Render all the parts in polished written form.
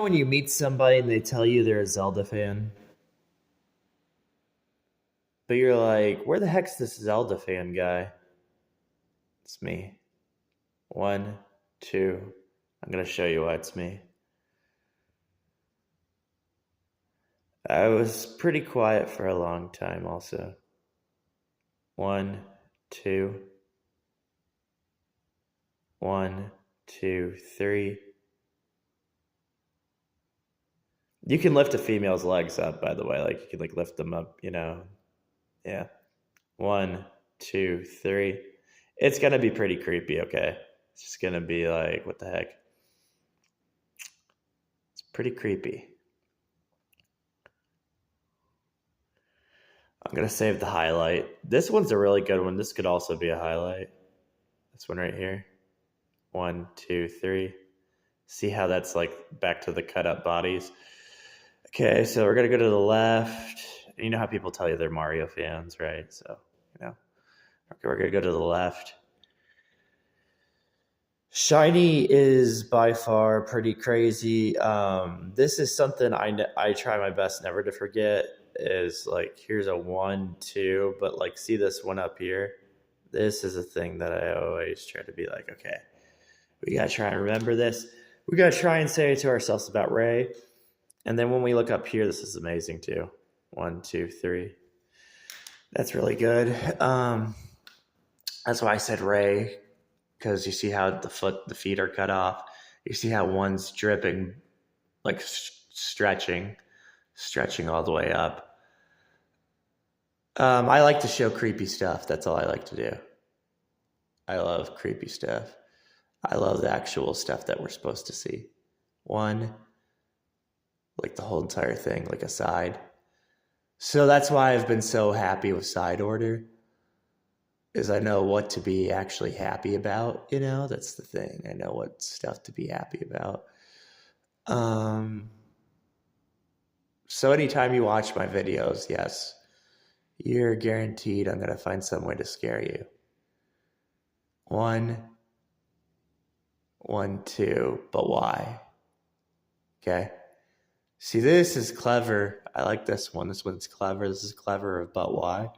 when you meet somebody and they tell you they're a Zelda fan, but you're like, where the heck's this Zelda fan guy? It's me. One, two. I'm going to show you why it's me. I was pretty quiet for a long time also. One, two. One, two, three. You can lift a female's legs up, by the way. Like, you can, like, lift them up, you know. Yeah. One, two, three. It's going to be pretty creepy, okay? It's just going to be like, what the heck? It's pretty creepy. I'm going to save the highlight. This one's a really good one. This could also be a highlight. This one right here. One, two, three. See how that's like back to the cut up bodies? Okay, so we're going to go to the left. You know how people tell you they're Mario fans, right? So, you know, okay, we're going to go to the left. Shiny is by far pretty crazy. This is something I try my best never to forget. Is like, here's a 1, 2, but like, see this one up here? This is a thing that I always try to be like, okay, we gotta try and remember this. We gotta try and say it to ourselves about Ray. And then when we look up here, this is amazing too. 1, 2, 3. That's really good. That's why I said Ray, because you see how the feet are cut off. You see how one's dripping, like stretching all the way up. I like to show creepy stuff. That's all I like to do. I love creepy stuff. I love the actual stuff that we're supposed to see. One, like the whole entire thing, like a side. So that's why I've been so happy with side order, is I know what to be actually happy about, you know? That's the thing. I know what stuff to be happy about. So anytime you watch my videos, yes, you're guaranteed I'm going to find some way to scare you. One, 2, but why? Okay. See, this is clever. I like this one. This one's clever. This is clever, but why?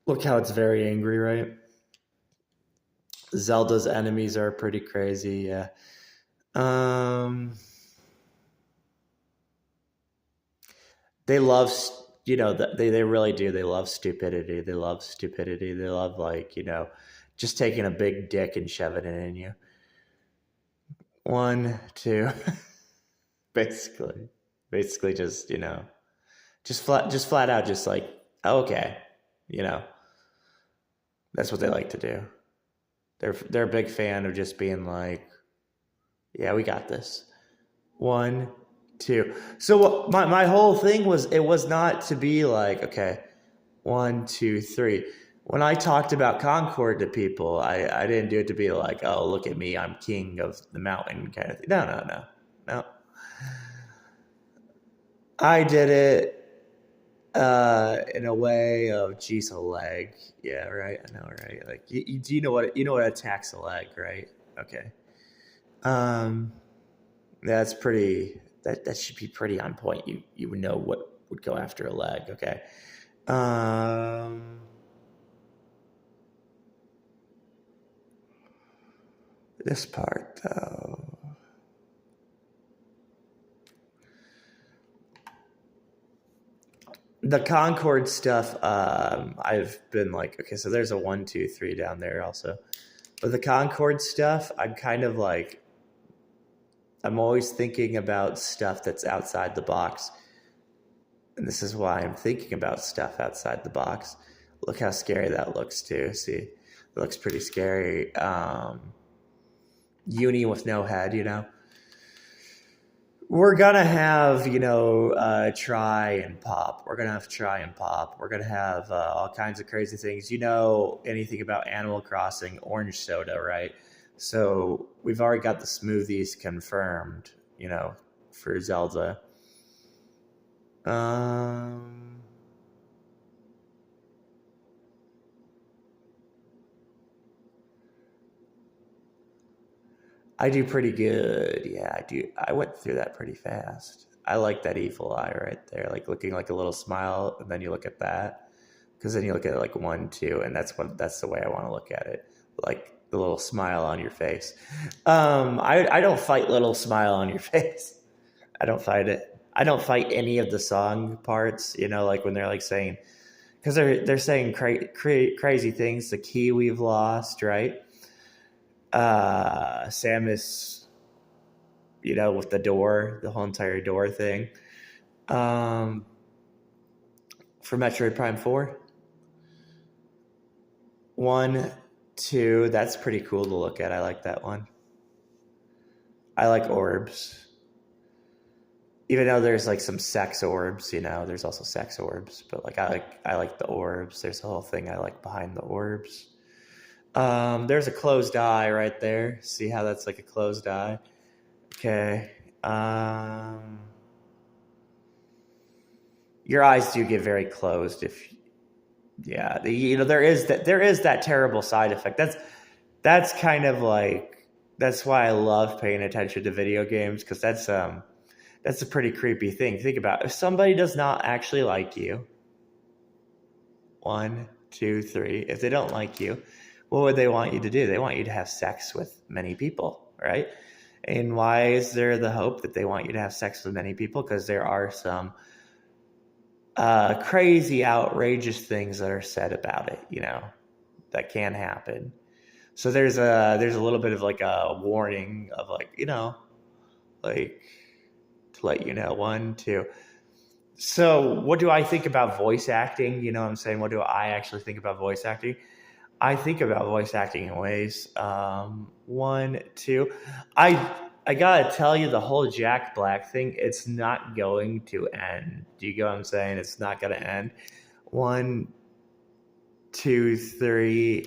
Look how it's very angry, right? Zelda's enemies are pretty crazy, yeah. They love, you know, they really do. They love stupidity. They love stupidity. They love, like, you know, just taking a big dick and shoving it in you. 1, 2. basically just, you know, just flat out, just like, oh, okay, you know, that's what they like to do. They're a big fan of just being like, yeah, we got this. 1, 2. So my whole thing was, it was not to be like, okay, 1, 2, 3. When I talked about Concord to people, I didn't do it to be like, oh, look at me, I'm king of the mountain kind of thing. No. I did it in a way of, geez, a leg. Yeah, right. I know, right? Like, you know what attacks a leg, right? Okay. That's pretty. That should be pretty on point. You would know what would go after a leg. Okay. This part though. The Concord stuff, I've been like, okay, so there's a 1, 2, 3 down there also. But the Concord stuff, I'm kind of like, I'm always thinking about stuff that's outside the box. And this is why I'm thinking about stuff outside the box. Look how scary that looks too. See, it looks pretty scary. Uni with no head, you know. We're gonna have, you know, try and pop. We're gonna have try and pop. We're gonna have all kinds of crazy things. You know anything about Animal Crossing orange soda, right? So we've already got the smoothies confirmed, you know, for Zelda. I do pretty good. Yeah, I do. I went through that pretty fast. I like that evil eye right there, like looking like a little smile, and then you look at that, because then you look at it like 1, 2, and that's the way I want to look at it, like the little smile on your face. I don't fight little smile on your face. I don't fight it. I don't fight any of the song parts. Like when they're like saying, because they're saying crazy things. The key we've lost, right? Samus, with the door, the whole entire door thing. For Metroid Prime 4. 1, 2, that's pretty cool to look at. I like that one. I like orbs. Even though there's like some sex orbs, there's also sex orbs, but like I like the orbs. There's a whole thing I like behind the orbs. There's a closed eye right there. See how that's like a closed eye? Okay. Your eyes do get very closed there is that terrible side effect. That's kind of like, that's why I love paying attention to video games, because that's a pretty creepy thing. Think about it. If somebody does not actually like you, 1, 2, 3, if they don't like you, what would they want you to do? They want you to have sex with many people, right? And why is there the hope that they want you to have sex with many people? Because there are some crazy, outrageous things that are said about it, that can happen. So there's a little bit of like a warning of like, like to let you know. 1, 2. So what do I think about voice acting? You know what I'm saying? What do I actually think about voice acting? I think about voice acting in ways. 1, 2. I gotta tell you, the whole Jack Black thing, it's not going to end. Do you get what I'm saying? It's not gonna end. 1, 2, 3.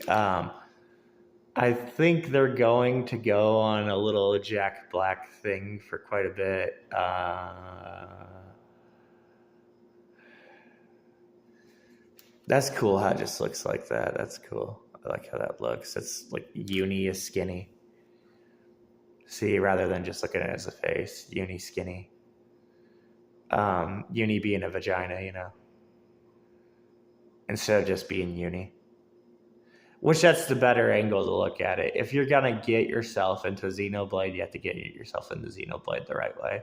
I think they're going to go on a little Jack Black thing for quite a bit. That's cool how it just looks like that. That's cool. I like how that looks. It's like Uni is skinny. See, rather than just looking at it as a face, Uni skinny. Uni being a vagina, instead of just being Uni. Which that's the better angle to look at it. If you're gonna get yourself into Xenoblade, you have to get yourself into Xenoblade the right way.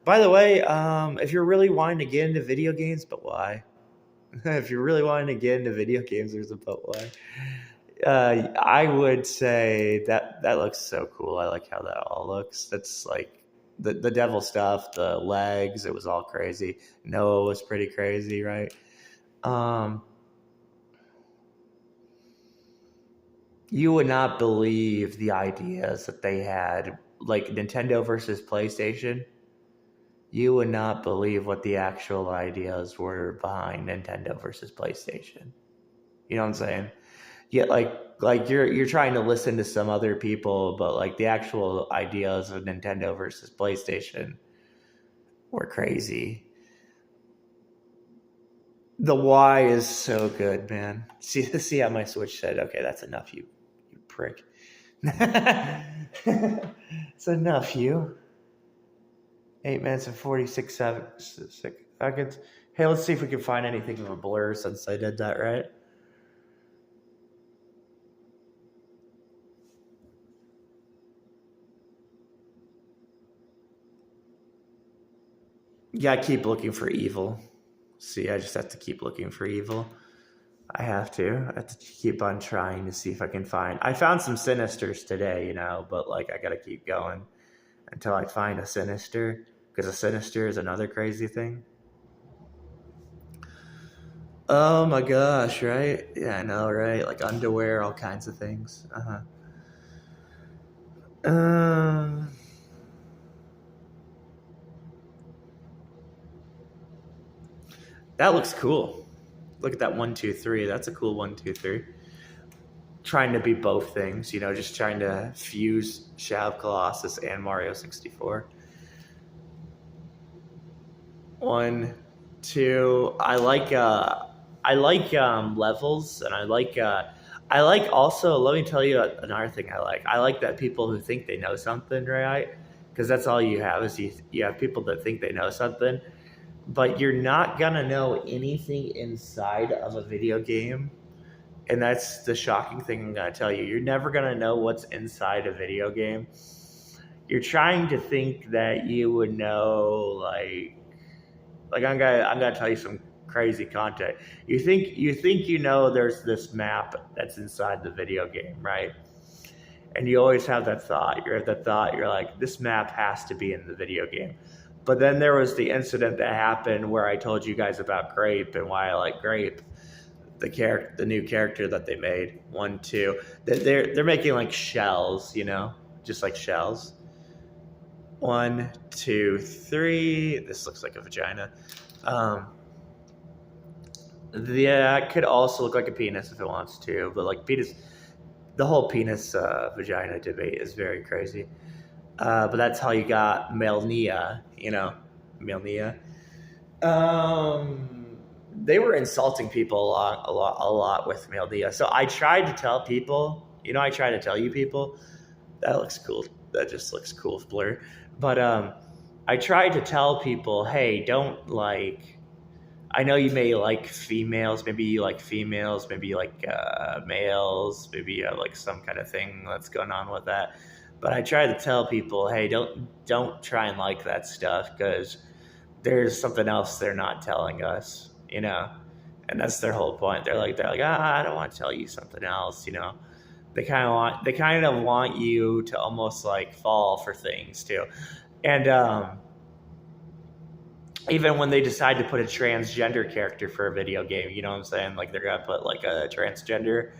By the way, if you're really wanting to get into video games, but why? If you're really wanting to get into video games, there's a but why. I would say that looks so cool. I like how that all looks. That's like the devil stuff, the legs, it was all crazy. Noah was pretty crazy, right? You would not believe the ideas that they had, like Nintendo versus PlayStation. You would not believe what the actual ideas were behind Nintendo versus PlayStation. You know what I'm saying? Yeah, like you're trying to listen to some other people, but like the actual ideas of Nintendo versus PlayStation were crazy. The Y is so good, man. See how my Switch said, okay, that's enough, you prick. It's enough, you. 8 minutes and 46 seconds. Hey, let's see if we can find anything of a blur since I did that, right? Yeah, I keep looking for evil. See, I just have to keep looking for evil. I have to keep on trying to see if I can find. I found some Sinisters today, but like I gotta keep going until I find a Sinister, because a Sinister is another crazy thing. Oh my gosh, right? Yeah, I know, right? Like underwear, all kinds of things. That looks cool. Look at that 1, 2, 3. That's a cool 1, 2, 3. Trying to be both things, just trying to fuse Shadow of Colossus and Mario 64. 1, 2. I like levels, and I I like also, let me tell you another thing I like. I like that people who think they know something, right? Because that's all you have is you have people that think they know something, but you're not going to know anything inside of a video game. And that's the shocking thing I'm going to tell you. You're never going to know what's inside a video game. You're trying to think that you would know, like I'm gonna tell you some crazy content. You think you know there's this map that's inside the video game, right? And you always have that thought. You're at that thought. You're like, this map has to be in the video game. But then there was the incident that happened where I told you guys about Grape and why I like Grape, the new character that they made. 1, 2. They're making like shells, just like shells. 1, 2, 3. This looks like a vagina. Yeah, it could also look like a penis if it wants to, but like penis, the whole penis vagina debate is very crazy. But that's how you got Melnia, Melnia. They were insulting people a lot with Melnia. So I tried to tell people, I try to tell you people, that looks cool. That just looks cool with blur. But I tried to tell people, hey, don't like. I know you may like females. Maybe you like females. Maybe you like males. Maybe you have like some kind of thing that's going on with that. But I try to tell people, hey, don't try and like that stuff because there's something else they're not telling us, and that's their whole point. They're like, I don't want to tell you something else, They kind of want you to almost like fall for things too, and even when they decide to put a transgender character for a video game, you know what I'm saying? Like they're gonna put like a transgender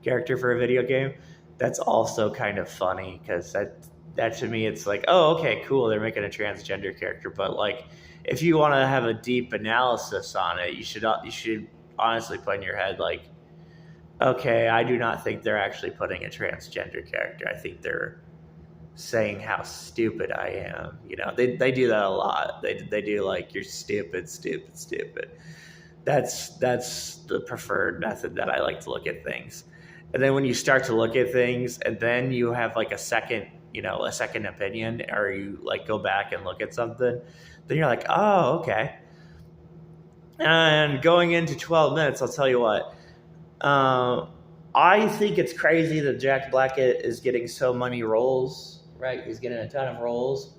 character for a video game. That's also kind of funny because that to me it's like, oh, okay, cool, they're making a transgender character, but like if you want to have a deep analysis on it, you should honestly put in your head like, okay, I do not think they're actually putting a transgender character. I think they're saying how stupid I am. They do that a lot. They do like, you're stupid, stupid, stupid. That's the preferred method that I like to look at things. And then when you start to look at things and then you have like a second opinion, or you like go back and look at something, then you're like, oh, okay. And going into 12 minutes, I'll tell you what. I think it's crazy that Jack Blackett is getting so many roles, right? He's getting a ton of roles.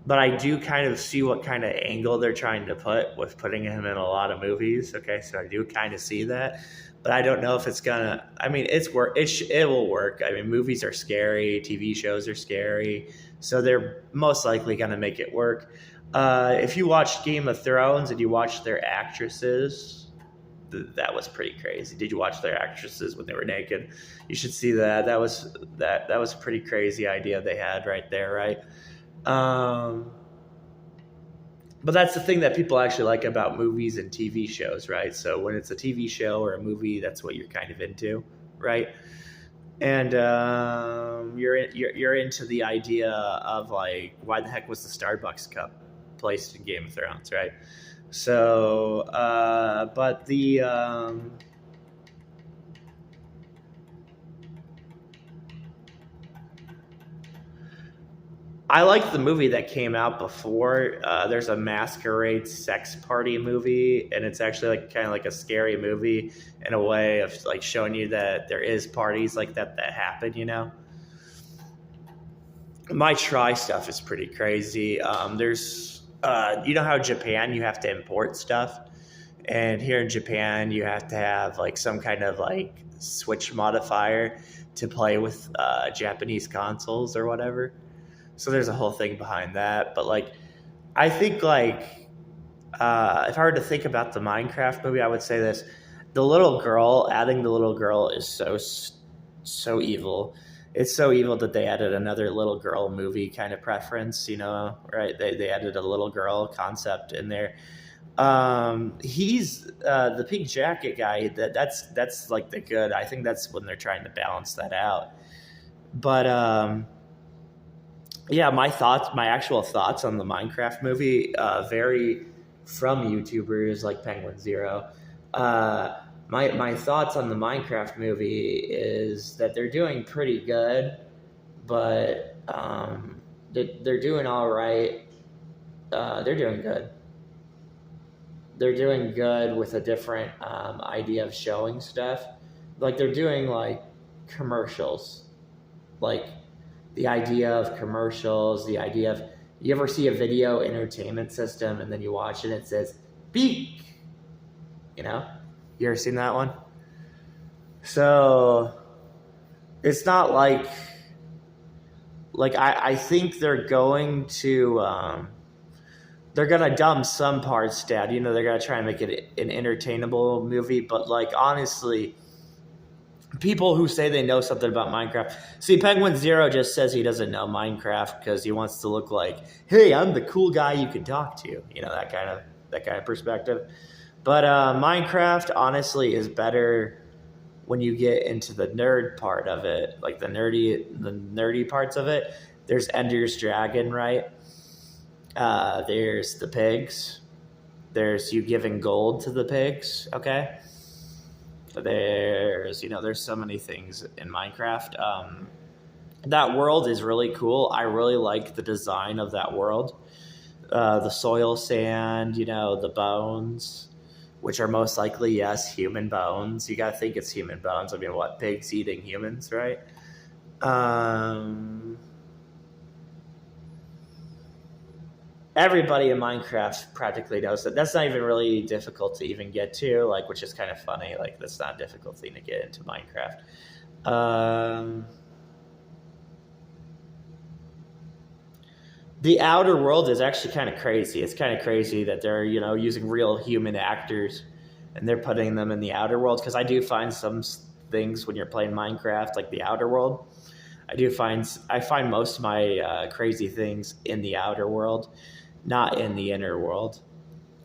But I do kind of see what kind of angle they're trying to put with putting him in a lot of movies. Okay, so I do kind of see that. But I don't know if it's gonna. I mean, it will work. I mean, movies are scary, TV shows are scary, so they're most likely gonna make it work. If you watched Game of Thrones and you watched their actresses, that was pretty crazy. Did you watch their actresses when they were naked? You should see that. That was a pretty crazy idea they had right there, right? But that's the thing that people actually like about movies and TV shows, right? So when it's a TV show or a movie, that's what you're kind of into, right? And you're into the idea of like, why the heck was the Starbucks cup placed in Game of Thrones, right? So, but the I like the movie that came out before. There's a Masquerade Sex Party movie, and it's actually like kind of like a scary movie in a way of like showing you that there is parties like that happen. My try stuff is pretty crazy. There's how Japan you have to import stuff, and here in Japan you have to have like some kind of like Switch modifier to play with Japanese consoles or whatever. So there's a whole thing behind that. But like, I think like if I were to think about the Minecraft movie, I would say this: adding the little girl is so evil. It's so evil that they added another little girl movie kind of preference, right? They added a little girl concept in there. He's the pink jacket guy. That's like the good. I think that's when they're trying to balance that out. But yeah, my actual thoughts on the Minecraft movie vary from YouTubers like Penguin Zero. my thoughts on the Minecraft movie is that they're doing pretty good, but they're doing all right. They're doing good. They're doing good with a different idea of showing stuff. Like they're doing like commercials, like the idea of commercials, the idea of you ever see a video entertainment system and then you watch it and it says beak, you know? You ever seen that one? So it's not like I think they're going to they're gonna dumb some parts down. You know, they're gonna try and make it an entertainable movie, but like honestly, people who say they know something about Minecraft. See, Penguin Zero just says he doesn't know Minecraft because he wants to look like, hey, I'm the cool guy you can talk to. You know, that kind of perspective. But Minecraft honestly is better when you get into the nerd part of it, like the nerdy parts of it. There's Ender's Dragon, right? There's the pigs. There's you giving gold to the pigs, okay? There's so many things in Minecraft. That world is really cool. I really like the design of that world. The soil sand, the bones, which are most likely, yes, human bones. You got to think it's human bones. I mean, what, pigs eating humans, right? Everybody in Minecraft practically knows that. That's not even really difficult to even get to, like, which is kind of funny. Like, that's not a difficult thing to get into Minecraft. The outer world is actually kind of crazy. It's kind of crazy that they're, using real human actors and they're putting them in the outer world. Because I do find some things when you're playing Minecraft, like the outer world. I find most of my crazy things in the outer world, not in the inner world.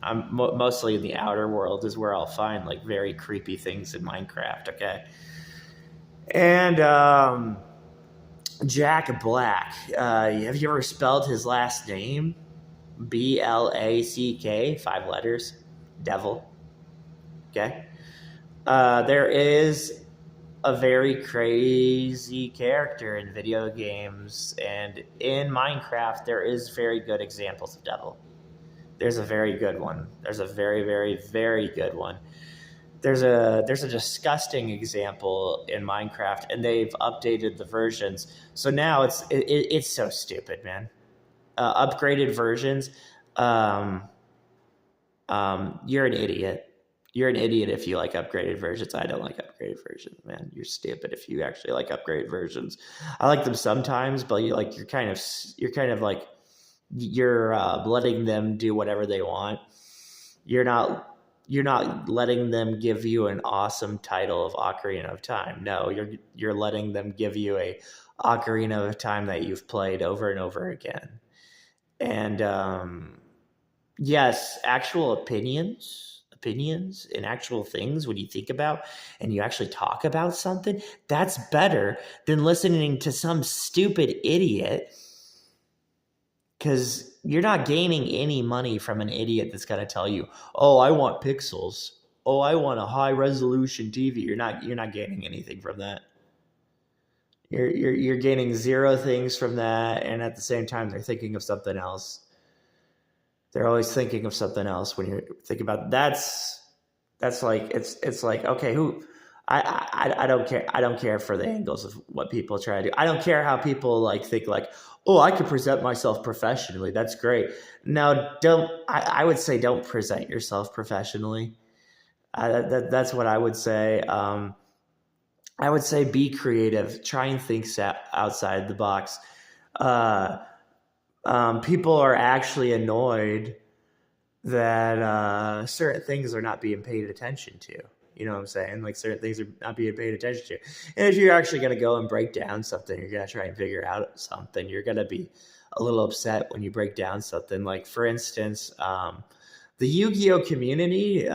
I'm mostly in the outer world is where I'll find like very creepy things in Minecraft. Okay, and Jack Black. Have you ever spelled his last name? Black, 5 letters. Devil. Okay. There is a very crazy character in video games, and in Minecraft there is very good examples of devil. There's a very good one. There's a very, very, very good one. There's a disgusting example in Minecraft, and they've updated the versions. So now it's so stupid, man. Upgraded versions. You're an idiot. You're an idiot if you like upgraded versions. I don't like upgraded versions, man. You're stupid if you actually like upgraded versions. I like them sometimes, but you're letting them do whatever they want. You're not letting them give you an awesome title of Ocarina of Time. No, you're letting them give you a Ocarina of Time that you've played over and over again. And yes, actual opinions and actual things when you think about and you actually talk about something, that's better than listening to some stupid idiot, because you're not gaining any money from an idiot that's going to tell you, oh, I want pixels. Oh, I want a high resolution TV. You're not gaining anything from that. You're gaining zero things from that, and at the same time they're thinking of something else. They're always thinking of something else when you think about that's like it's like, okay, I don't care. I don't care for the angles of what people try to do. I don't care how people like think like, oh, I could present myself professionally. That's great. No, I would say don't present yourself professionally. That's what I would say. I would say be creative. Try and think outside the box. People are actually annoyed that certain things are not being paid attention to. You know what I'm saying? Like certain things are not being paid attention to. And if you're actually going to go and break down something, you're going to try and figure out something, you're going to be a little upset when you break down something. Like, for instance, the Yu-Gi-Oh community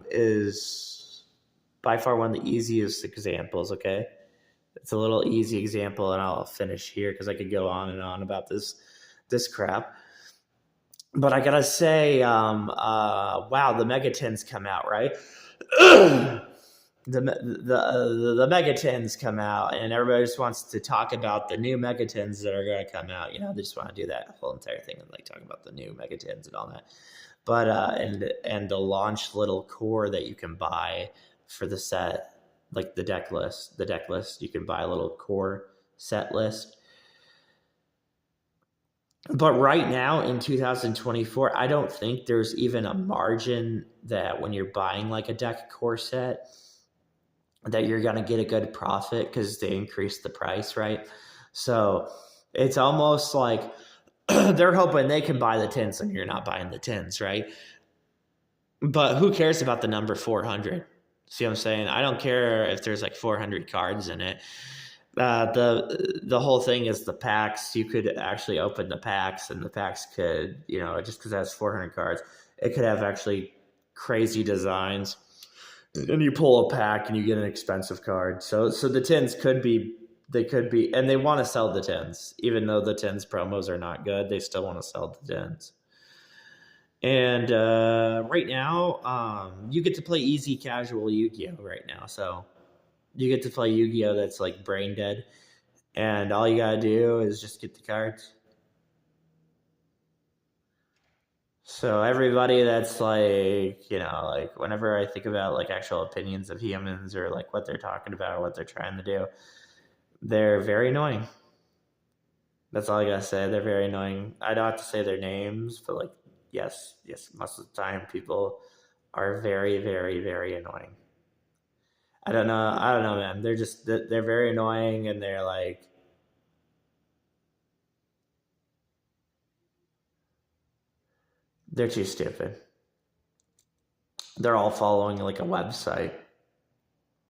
is by far one of the easiest examples, okay? It's a little easy example, and I'll finish here because I could go on and on about this crap. But I gotta say, wow, the Megatins come out, right? the megatins come out, and everybody just wants to talk about the new megatins that are going to come out. They just want to do that whole entire thing and like talk about the new megatins and all that. But and the launch little core that you can buy for the set, like the deck list, you can buy a little core set list. But right now in 2024, I don't think there's even a margin that when you're buying like a deck core set that you're going to get a good profit because they increased the price, right? So it's almost like they're hoping they can buy the tins and you're not buying the tins, right? But who cares about the number 400? See what I'm saying? I don't care if there's like 400 cards in it. The whole thing is the packs. You could actually open the packs, and the packs could, just because it has 400 cards, it could have actually crazy designs. And you pull a pack and you get an expensive card. So the tins could be, and they want to sell the tins, even though the tins promos are not good. They still want to sell the tins. And right now, you get to play easy casual Yu-Gi-Oh right now. So you get to play Yu-Gi-Oh that's like brain dead, and all you gotta do is just get the cards. So everybody that's like, like whenever I think about like actual opinions of humans or like what they're talking about or what they're trying to do, they're very annoying. That's all I gotta say. They're very annoying. I don't have to say their names, but like, yes, most of the time people are very, very, very annoying. I don't know, man. They're very annoying, and they're like, they're too stupid. They're all following like a website.